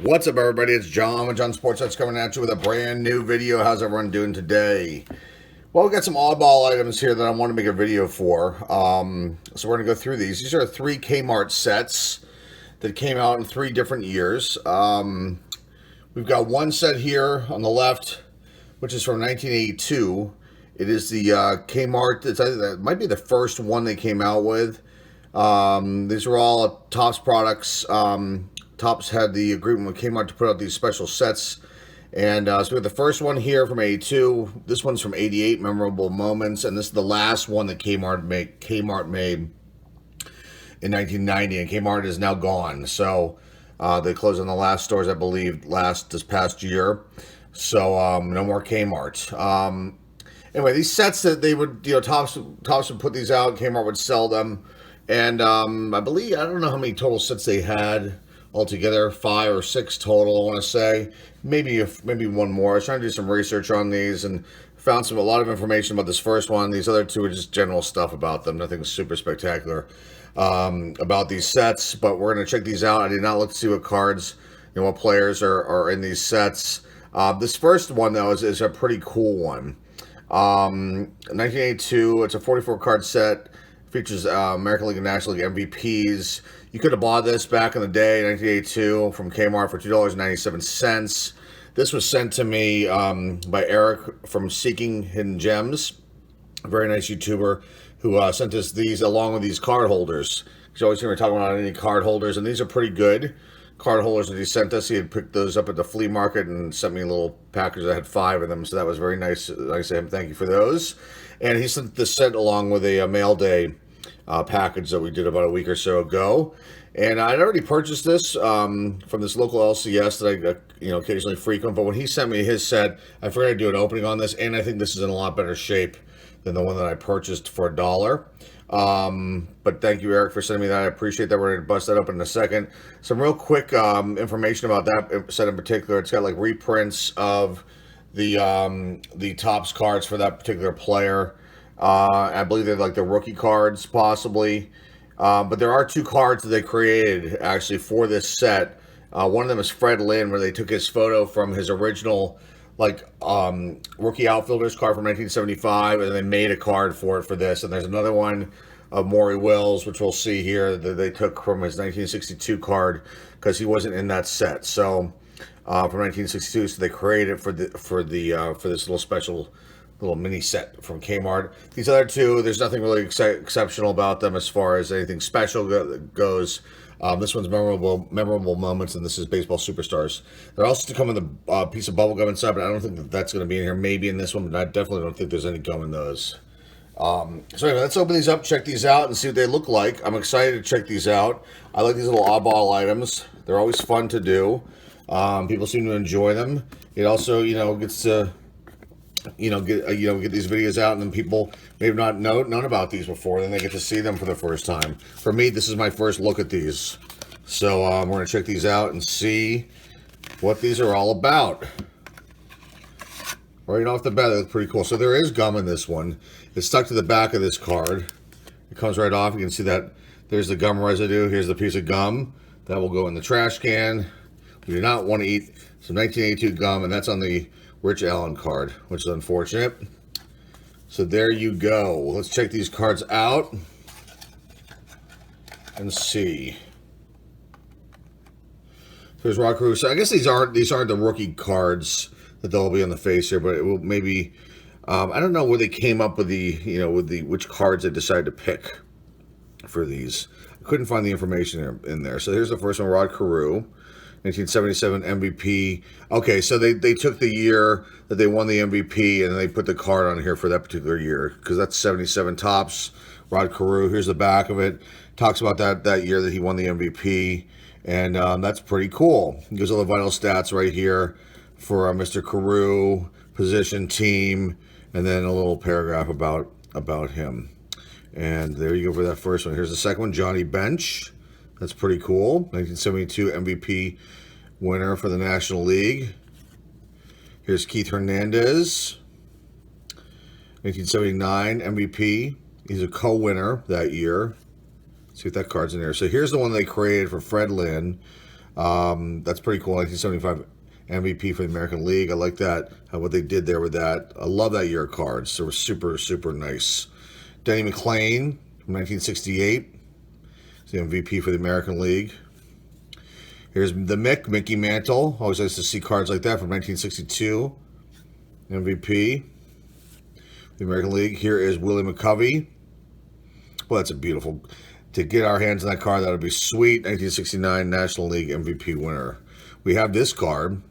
What's up, everybody? It's John with John Sports. That's coming at you with a brand new video. How's everyone doing today? Well, we got some oddball items here that I want to make a video for. So we're going to go through these. These are 3 Kmart sets that came out in 3 different years. We've got one set here on the left, which is from 1982. It is the Kmart. It might be the first one they came out with. These are all Topps products. Topps had the agreement with Kmart to put out these special sets. And so we have the first one here from 82. This one's from 88, Memorable Moments. And this is the last one that Kmart made in 1990. And Kmart is now gone. So they closed on the last stores, I believe, this past year. So no more Kmart. Anyway, these sets that they would, Topps would put these out. Kmart would sell them. And I believe, I don't know how many total sets they had altogether, 5 or 6 total, I want to say. Maybe one more. I was trying to do some research on these and found a lot of information about this first one. These other 2 are just general stuff about them. Nothing super spectacular about these sets, but we're going to check these out. I did not look to see what cards, what players are in these sets. This first one, though, is a pretty cool one. 1982, it's a 44 card set. Features American League and National League MVPs. You could have bought this back in the day, 1982, from Kmart for $2.97. This was sent to me by Eric from Seeking Hidden Gems, a very nice YouTuber who sent us these along with these card holders. He's always going to be talking about any card holders, and these are pretty good card holders that he sent us. He had picked those up at the flea market and sent me a little package that had 5 of them, so that was very nice. Nice of him. Thank you for those. And he sent this set along with a mail day package that we did about a week or so ago. And I'd already purchased this from this local LCS that I occasionally frequent. But when he sent me his set, I figured I'd do an opening on this, and I think this is in a lot better shape than the one that I purchased for $1. But thank you, Eric, for sending me that. I appreciate that. We're going to bust that open in a second. Some real quick information about that set in particular. It's got like reprints of the Topps cards for that particular player. I believe they're like the rookie cards, possibly. But there are 2 cards that they created, actually, for this set. One of them is Fred Lynn, where they took his photo from his original, rookie outfielders card from 1975, and they made a card for it for this. And there's another one of Maury Wills, which we'll see here, that they took from his 1962 card, because he wasn't in that set. So, from 1962, so they created it for this little special mini set from Kmart. These other 2, there's nothing really exceptional about them as far as anything special goes. This one's memorable moments, and this is baseball superstars. They're also to come in the piece of bubble gum inside, but I don't think that's going to be in here. Maybe in this one, but I definitely don't think there's any gum in those. So anyway, let's open these up, check these out, and see what they look like. I'm excited to check these out. I like these little oddball items. They're always fun to do. People seem to enjoy them. It also, gets to get these videos out, and then people may have not known about these before. Then they get to see them for the first time. For me, this is my first look at these. So we're going to check these out and see what these are all about. Right off the bat, they look pretty cool. So there is gum in this one. It's stuck to the back of this card. It comes right off. You can see that there's the gum residue. Here's the piece of gum. That will go in the trash can. We do not want to eat some 1982 gum, and that's on the Rich Allen card, which is unfortunate. So there you go. Let's check these cards out and see. There's Rod Carew. So I guess these aren't the rookie cards that they'll be on the face here, but it will maybe. I don't know where they came up with which cards they decided to pick for these. I couldn't find the information in there. So here's the first one, Rod Carew. 1977 MVP. Okay, so they took the year that they won the MVP and they put the card on here for that particular year, because that's 77 Topps. Rod Carew. Here's the back of it. Talks about that year that he won the MVP, and that's pretty cool. He gives all the vital stats right here for Mr. Carew, position, team, and then a little paragraph about him. And there you go for that first one. Here's the second one, Johnny Bench. That's pretty cool. 1972 MVP winner for the National League. Here's Keith Hernandez. 1979 MVP. He's a co-winner that year. Let's see if that card's in there. So here's the one they created for Fred Lynn. That's pretty cool. 1975 MVP for the American League. I like that, what they did there with that. I love that year of cards. They were super, super nice. Denny McClain from 1968. It's the MVP for the American League. Here's the Mickey Mantle. Always nice to see cards like that from 1962. MVP. The American League. Here is Willie McCovey. Well, that's a beautiful... To get our hands on that card, that would be sweet. 1969 National League MVP winner. We have this card.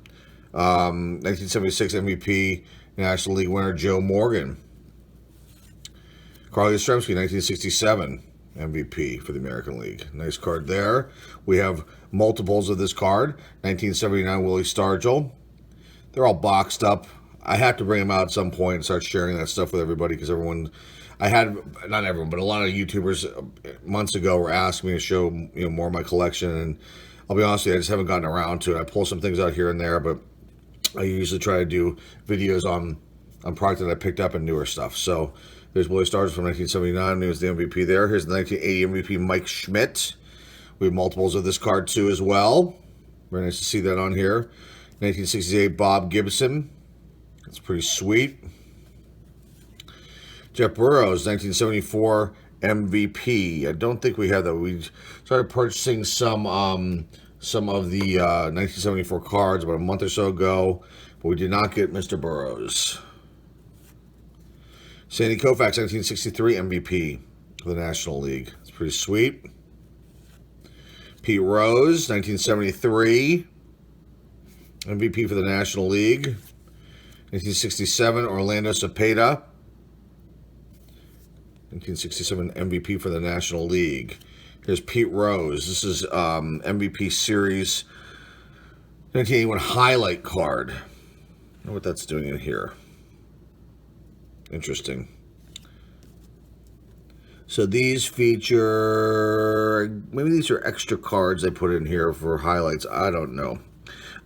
1976 MVP National League winner Joe Morgan. Carly Yastrzemski, 1967 MVP for the American League. Nice card there. We have multiples of this card. 1979 Willie Stargell. They're all boxed up. I have to bring them out at some point and start sharing that stuff with everybody because everyone... not everyone, but a lot of YouTubers months ago were asking me to show more of my collection, and I'll be honest with you, I just haven't gotten around to it. I pull some things out here and there, but I usually try to do videos on product that I picked up and newer stuff. So there's Willie Stargell from 1979. He was the MVP there. Here's the 1980 MVP Mike Schmidt. We have multiples of this card too as well. Very nice to see that on here. 1968 Bob Gibson. That's pretty sweet. Jeff Burroughs, 1974 MVP. I don't think we have that. We started purchasing some of the 1974 cards about a month or so ago, but we did not get Mr. Burroughs. Sandy Koufax, 1963 MVP for the National League. It's pretty sweet. Pete Rose, 1973 MVP for the National League. 1967 Orlando Cepeda. 1967 MVP for the National League. Here's Pete Rose. This is MVP Series 1981 highlight card. I don't know what that's doing in here. Interesting. So these feature... Maybe these are extra cards they put in here for highlights. I don't know.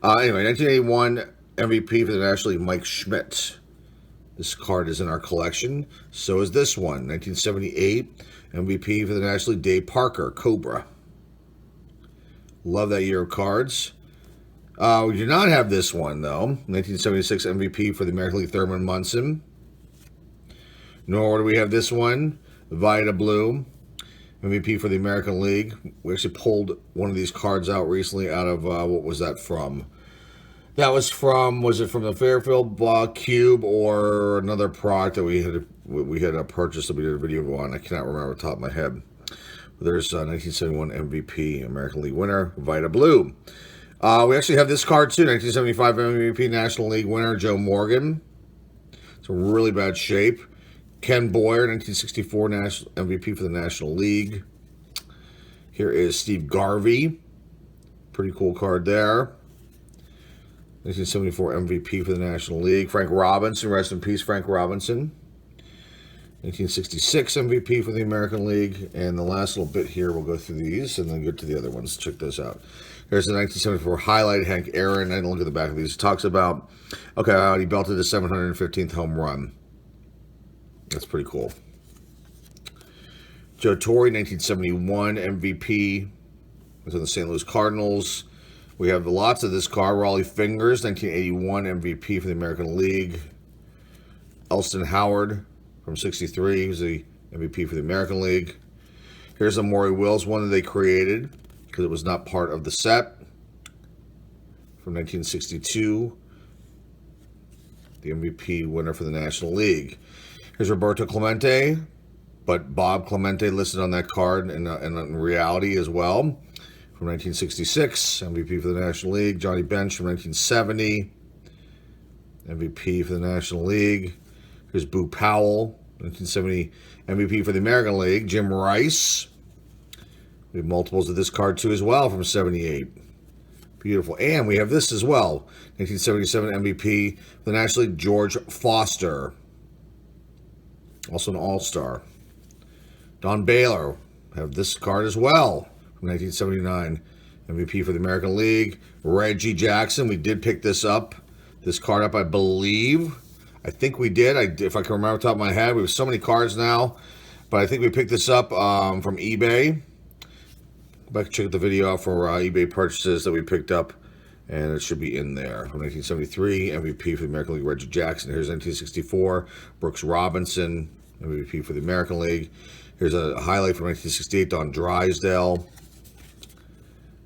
Anyway, 1981 MVP for the National League, Mike Schmidt. This card is in our collection. So is this one. 1978 MVP for the National League, Dave Parker, Cobra. Love that year of cards. We do not have this one, though. 1976 MVP for the American League, Thurman Munson. Nor do we have this one. Vida Blue, MVP for the American League. We actually pulled one of these cards out recently out of, what was that from? That was it from the Fairfield Cube or another product that we had purchased that we did a video on? I cannot remember off the top of my head. But there's 1971 MVP, American League winner, Vida Blue. We actually have this card too, 1975 MVP National League winner, Joe Morgan. It's in really bad shape. Ken Boyer, 1964 MVP for the National League. Here is Steve Garvey. Pretty cool card there. 1974 MVP for the National League. Frank Robinson, rest in peace, Frank Robinson. 1966 MVP for the American League. And the last little bit here, we'll go through these and then get to the other ones. Check those out. There's the 1974 highlight, Hank Aaron. I didn't look at the back of these. It talks about, how he belted his 715th home run. That's pretty cool. Joe Torre, 1971 MVP. Was on the St. Louis Cardinals. We have lots of this card. Raleigh Fingers, 1981 MVP for the American League. Elston Howard from 63. He was the MVP for the American League. Here's a Maury Wills one that they created because it was not part of the set. From 1962. The MVP winner for the National League. Here's Roberto Clemente, but Bob Clemente listed on that card in reality as well. From 1966, MVP for the National League. Johnny Bench from 1970, MVP for the National League. Here's Boo Powell, 1970 MVP for the American League. Jim Rice. We have multiples of this card too as well from 78. Beautiful. And we have this as well. 1977 MVP for the National League, George Foster. Also an All-Star. Don Baylor. Have this card as well. 1979 MVP for the American League. Reggie Jackson, we did pick this card up, I believe. I think we did. If I can remember off the top of my head, we have so many cards now, but I think we picked this up from eBay. back check the video out for eBay purchases that we picked up, and it should be in there. From 1973, MVP for the American League, Reggie Jackson. Here's 1964, Brooks Robinson, MVP for the American League. Here's a highlight from 1968, Don Drysdale.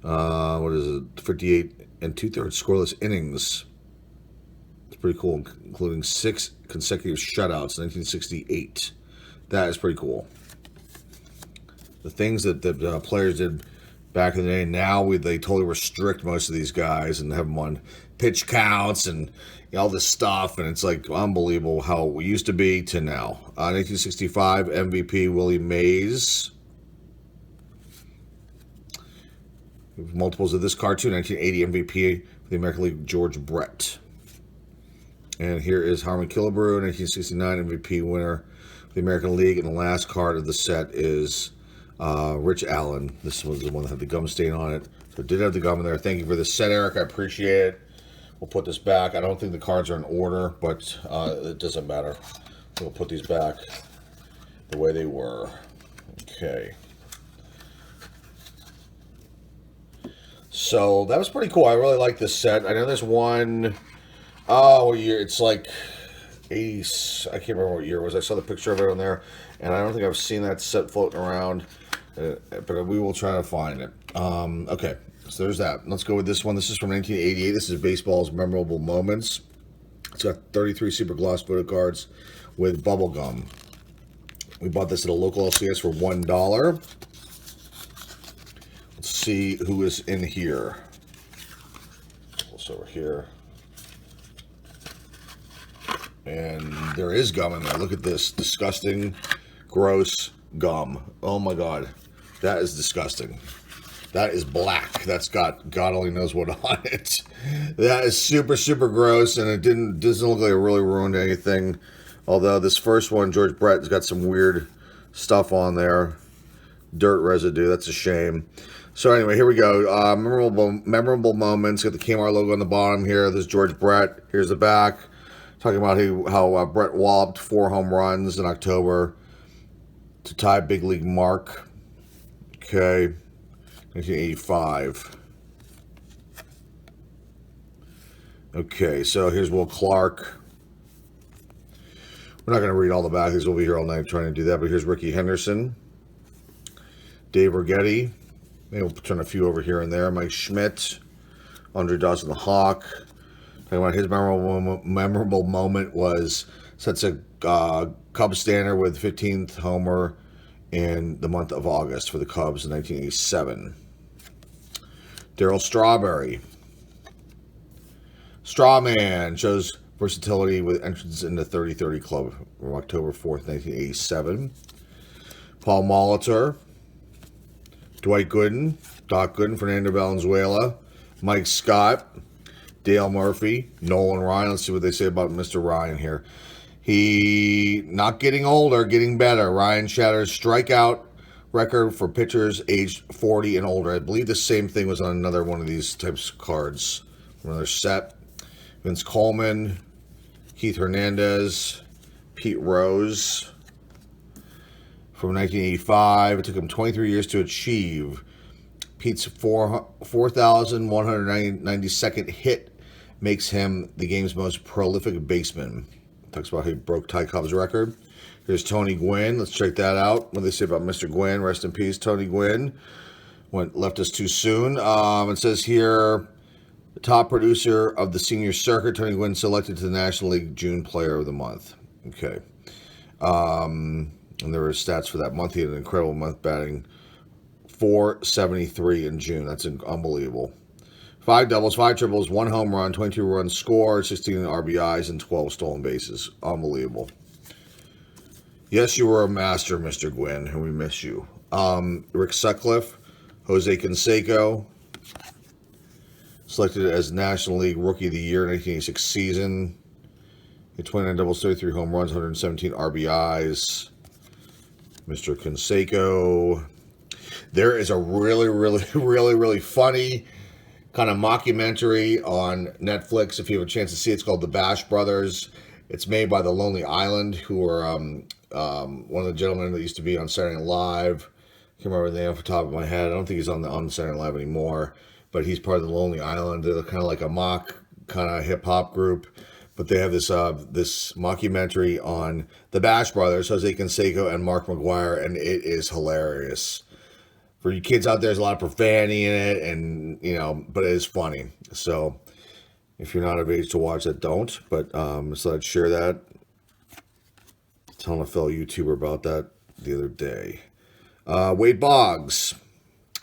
What is it? 58 and 2/3 scoreless innings. It's pretty cool, including 6 consecutive shutouts in 1968. That is pretty cool. The things that the players did back in the day, now they totally restrict most of these guys and have them on pitch counts and all this stuff, and it's like unbelievable how we used to be to now. 1965 MVP Willie Mays. Multiples of this cartoon. 1980 MVP for the American League, George Brett. And here is Harmon Killebrew, 1969 MVP winner for the American League. And the last card of the set is Rich Allen. This was the one that had the gum stain on it. So it did have the gum in there. Thank you for this set, Eric. I appreciate it. We'll put this back. I don't think the cards are in order, but it doesn't matter. We'll put these back the way they were. Okay. So that was pretty cool. I really like this set. I know there's one, what year? It's like 80s. I can't remember what year it was. I saw the picture of it on there, and I don't think I've seen that set floating around, but we will try to find it. Okay, so there's that. Let's go with this one. This is from 1988. This is baseball's memorable moments. It's got 33 super gloss photo cards with bubble gum. We bought this at a local LCS for $1. Let's see who is in here. What's over here? And there is gum in there. Look at this. Disgusting, gross gum. Oh my God. That is disgusting. That is black. That's got God only knows what on it. That is super, super gross, and it doesn't look like it really ruined anything. Although this first one, George Brett, has got some weird stuff on there. Dirt residue. That's a shame. So anyway, here we go. Memorable moments. Got the Kmart logo on the bottom here. This is George Brett. Here's the back. Talking about how Brett walloped 4 home runs in October to tie big league mark. Okay. 1985. Okay, so here's Will Clark. We're not going to read all the back. We'll be here all night trying to do that. But here's Ricky Henderson. Dave Righetti. Maybe we'll turn a few over here and there. Mike Schmidt. Andre Dawson the Hawk. Talking about his memorable moment was sets a Cubs standard with 15th homer in the month of August for the Cubs in 1987. Darryl Strawberry. Strawman shows versatility with entrance in the 30-30 club from October 4th, 1987. Paul Molitor. Dwight Gooden. Doc Gooden. Fernando Valenzuela. Mike Scott. Dale Murphy. Nolan Ryan. Let's see what they say about Mr. Ryan here. He not getting older, getting better. Ryan shatters strikeout record for pitchers aged 40 and older. I believe the same thing was on another one of these types of cards. Another set. Vince Coleman, Keith Hernandez, Pete Rose. From 1985, it took him 23 years to achieve. Pete's 4,192nd hit makes him the game's most prolific baseman. Talks about how he broke Ty Cobb's record. Here's Tony Gwynn. Let's check that out. What do they say about Mr. Gwynn? Rest in peace, Tony Gwynn. Left us too soon. It says here, the top producer of the senior circuit, Tony Gwynn, selected to the National League June Player of the Month. Okay. And there were stats for that month. He had an incredible month, batting .473 in June. That's unbelievable. 5 doubles, 5 triples, 1 home run, 22 runs scored, 16 RBIs, and 12 stolen bases. Unbelievable. Yes, you were a master, Mr. Gwynn, and we miss you. Rick Sutcliffe, Jose Canseco, selected as National League Rookie of the Year 1986 season. Hit 29 doubles, 33 home runs, 117 RBIs. Mr. Canseco. There is a really funny kind of mockumentary on Netflix. If you have a chance to see it, it's called The Bash Brothers. It's made by the Lonely Island, who are one of the gentlemen that used to be on Saturday Night Live. Can't remember the name off the top of my head. I don't think he's on the Saturday Night Live anymore, but he's part of the Lonely Island. They're kind of like a mock kind of hip hop group, but they have this this mockumentary on the Bash Brothers, Jose Canseco and Mark McGuire, and it is hilarious. For you kids out there, there's a lot of profanity in it, and but it is funny. So if you're not of age to watch that, don't. But so I'd share that. Telling a fellow YouTuber about that the other day. Wade Boggs.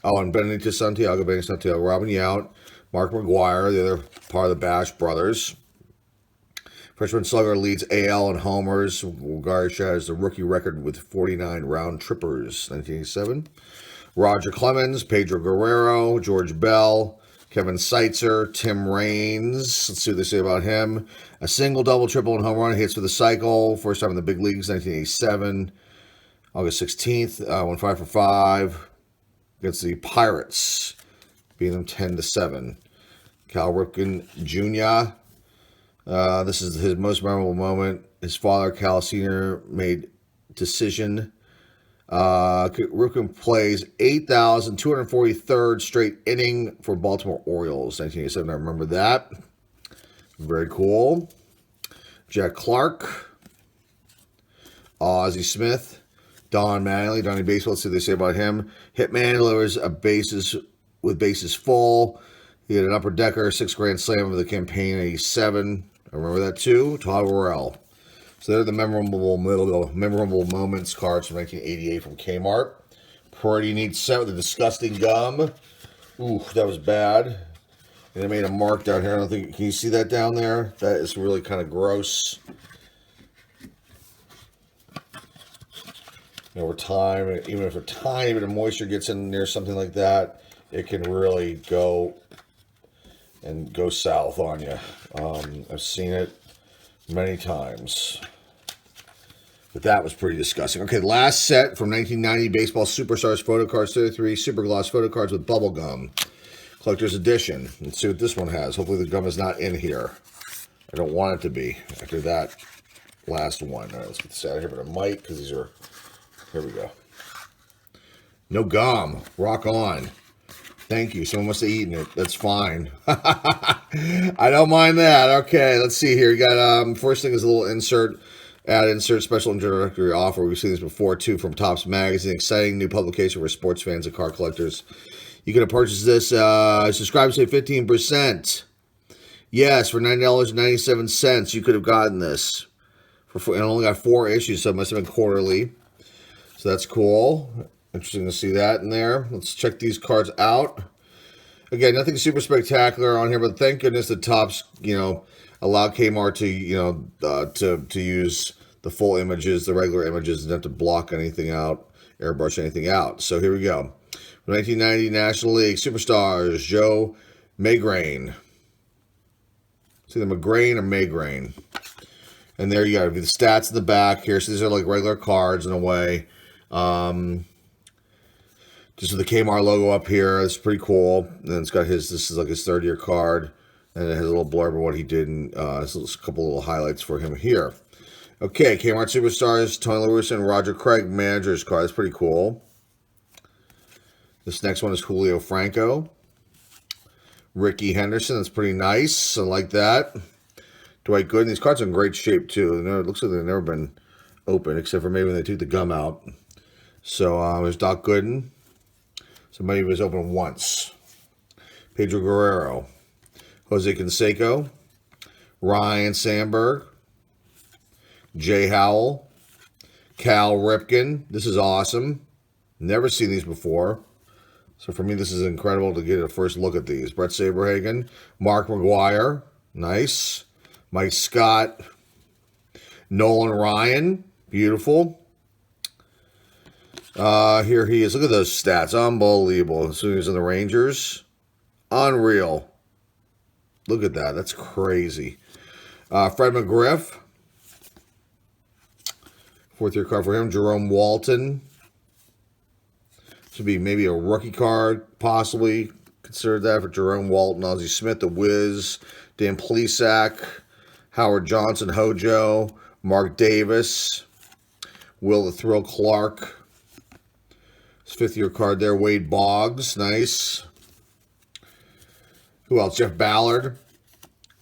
Oh, and Benedicto Santiago, Robin Yount, Mark McGuire, the other part of the Bash Brothers. Freshman slugger leads AL in homers. McGuire has the rookie record with 49 round trippers, 1987. Roger Clemens, Pedro Guerrero, George Bell, Kevin Seitzer, Tim Raines. Let's see what they say about him. A single, double, triple, and home run hits for the cycle. First time in the big leagues, 1987. August 16th, went 5 for 5 against the Pirates, beating them 10-7. Cal Ripken Jr. This is his most memorable moment. His father, Cal Sr., made decision. Ripken plays 8,243rd straight inning for Baltimore Orioles, 1987. I remember that. Very cool. Jack Clark. Ozzie Smith. Don Mattingly, Donnie Baseball, let's see what they say about him. Hitman delivers a bases with bases full. He had an upper decker, 6 grand slam of the campaign, 87. I remember that too. Todd Worrell. So they're the memorable moments cards from 1988 from Kmart. Pretty neat set with the disgusting gum. Ooh, that was bad. And it made a mark down here. I don't think, can you see that down there? That is really kind of gross. Over time, even if a tiny bit of moisture gets in near something like that, it can really go south on you. I've seen it many times. But that was pretty disgusting. Okay, last set from 1990, Baseball Superstars Photo Cards 33, Super Gloss Photo Cards with bubble gum. Collector's Edition. Let's see what this one has. Hopefully the gum is not in here. I don't want it to be after that last one. All right, let's get this out of here, but it might, because these are... Here we go. No gum. Rock on. Thank you. Someone must have eaten it. That's fine. I don't mind that. Okay, let's see here. You got first thing is a little insert, special introductory offer. We've seen this before too from Topps Magazine. Exciting new publication for sports fans and car collectors. You could have purchased this. Subscribe, say 15%. Yes, for $90.97, you could have gotten this. And only got 4 issues, so it must have been quarterly. So that's cool. Interesting to see that in there. Let's check these cards out. Again, nothing super spectacular on here, but thank goodness the Topps, allow Kmart to to use the full images, the regular images, and not to block anything out, airbrush anything out. So here we go. 1990 National League Superstars, Joe Magrain. It's either McGrain or Magrain. And there you go. The stats in the back here. So these are like regular cards in a way. Just with the Kmart logo up here. It's pretty cool. And then it's got this is like his 3rd-year card. And it has a little blurb of what he did. And there's a couple little highlights for him here. Okay, Kmart Superstars, Tony Lewis and Roger Craig, manager's card. That's pretty cool. This next one is Julio Franco. Ricky Henderson. That's pretty nice. I like that. Dwight Gooden. These cards are in great shape, too. It looks like they've never been open, except for maybe when they took the gum out. So there's Doc Gooden. So maybe it was open once. Pedro Guerrero. Jose Canseco. Ryan Sandberg. Jay Howell. Cal Ripken. This is awesome. Never seen these before. So for me, this is incredible to get a first look at these. Brett Saberhagen. Mark McGuire. Nice. Mike Scott. Nolan Ryan. Beautiful. Here he is. Look at those stats. Unbelievable. As soon as he's in the Rangers. Unreal. Look at that. That's crazy. Fred McGriff. 4th-year card for him. Jerome Walton. This would be maybe a rookie card, possibly. Consider that for Jerome Walton. Ozzie Smith, The Wiz. Dan Plesac. Howard Johnson, Hojo. Mark Davis. Will the Thrill Clark. His 5th-year card there, Wade Boggs. Nice. Who else? Jeff Ballard.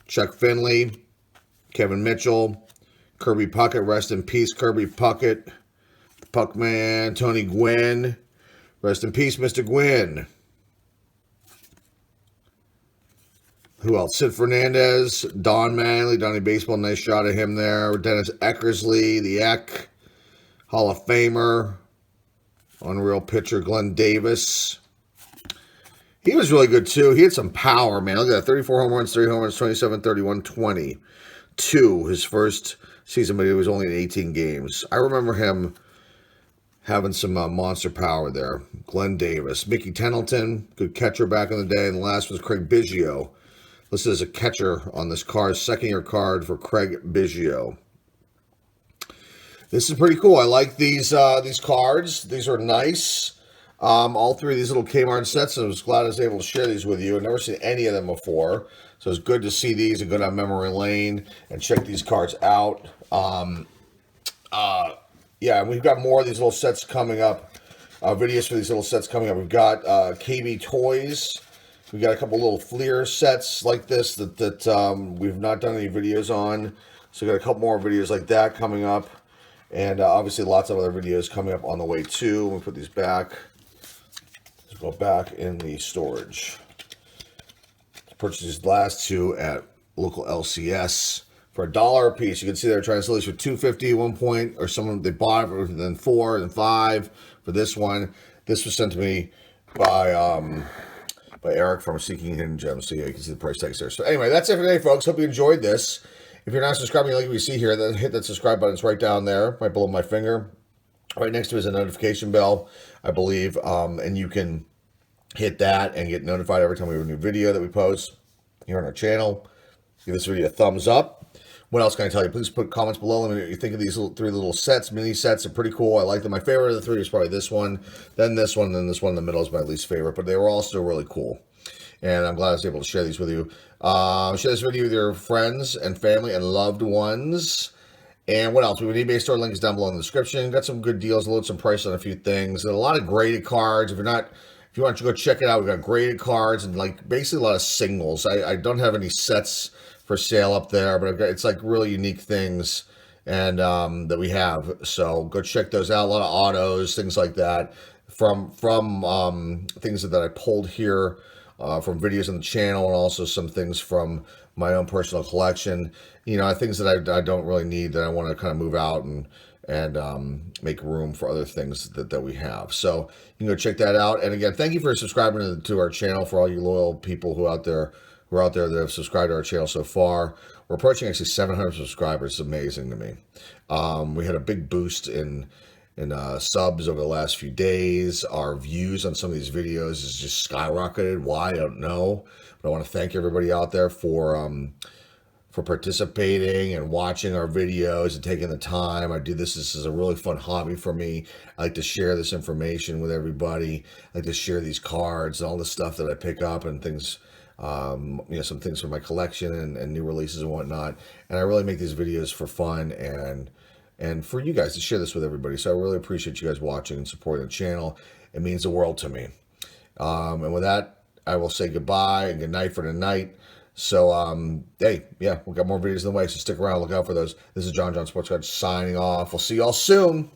Chuck Finley. Kevin Mitchell. Kirby Puckett. Rest in peace, Kirby Puckett. Puckman. Tony Gwynn. Rest in peace, Mr. Gwynn. Who else? Sid Fernandez, Don Manley, Donnie Baseball, nice shot of him there. Dennis Eckersley, the Eck, Hall of Famer, unreal pitcher, Glenn Davis. He was really good too. He had some power, man. Look at that, 34 home runs, 3 home runs, 27, 31, 20. 2 his first season, but he was only in 18 games. I remember him having some monster power there. Glenn Davis. Mickey Tettleton, good catcher back in the day. And the last was Craig Biggio. Listed as a catcher on this card, 2nd-year card for Craig Biggio. This is pretty cool. I like these cards. These are nice. All 3 of these little Kmart sets. I was glad I was able to share these with you. I've never seen any of them before. So it's good to see these and go down memory lane and check these cards out. Yeah, and we've got more of these little sets coming up. Videos for these little sets coming up. We've got KB Toys. We got a couple little Fleer sets like this that we've not done any videos on. So we got a couple more videos like that coming up. And obviously lots of other videos coming up on the way too. We'll put these back. Let's go back in the storage. Purchase these last 2 at local LCS for $1 a piece. You can see they're trying to sell these for $2.50 at one point, or someone they bought it for then $4 and $5 for this one. This was sent to me by Eric from Seeking Hidden Gems. So yeah, you can see the price tags there. So anyway, that's it for today, folks. Hope you enjoyed this. If you're not subscribing, like we see here, then hit that subscribe button. It's right down there, right below my finger. Right next to it is a notification bell, I believe, and you can hit that and get notified every time we have a new video that we post here on our channel. Give this video a thumbs up. What else can I tell you? Please put comments below. Let me know what you think of these 3 little sets. Mini sets are pretty cool. I like them. My favorite of the 3 is probably this one, then this one, then this one in the middle is my least favorite. But they were all still really cool. And I'm glad I was able to share these with you. Share this video with your friends and family and loved ones. And what else? We have an eBay store. Link is down below in the description. Got some good deals. Load some price on a few things. And a lot of graded cards. If you want to go check it out, we've got graded cards and like basically a lot of singles. I don't have any sets for sale up there, but it's like really unique things and that we have. So go check those out. A lot of autos, things like that from things that I pulled here from videos on the channel, and also some things from my own personal collection. You know, things that I don't really need that I want to kind of move out and make room for other things that we have. So you can go check that out. And again, thank you for subscribing to our channel, for all you loyal people who are out there that have subscribed to our channel so far. We're approaching actually 700 subscribers. It's amazing to me. We had a big boost in subs over the last few days. Our views on some of these videos has just skyrocketed. Why? I don't know. But I want to thank everybody out there for participating and watching our videos and taking the time. I do this. This is a really fun hobby for me. I like to share this information with everybody. I like to share these cards and all the stuff that I pick up and things, you know, some things from my collection and new releases and whatnot. And I really make these videos for fun and for you guys to share this with everybody. So I really appreciate you guys watching and supporting the channel. It means the world to me. And with that, I will say goodbye and good night for tonight. So, hey, yeah, we've got more videos in the way, so stick around, look out for those. This is John Sports Card signing off. We'll see y'all soon.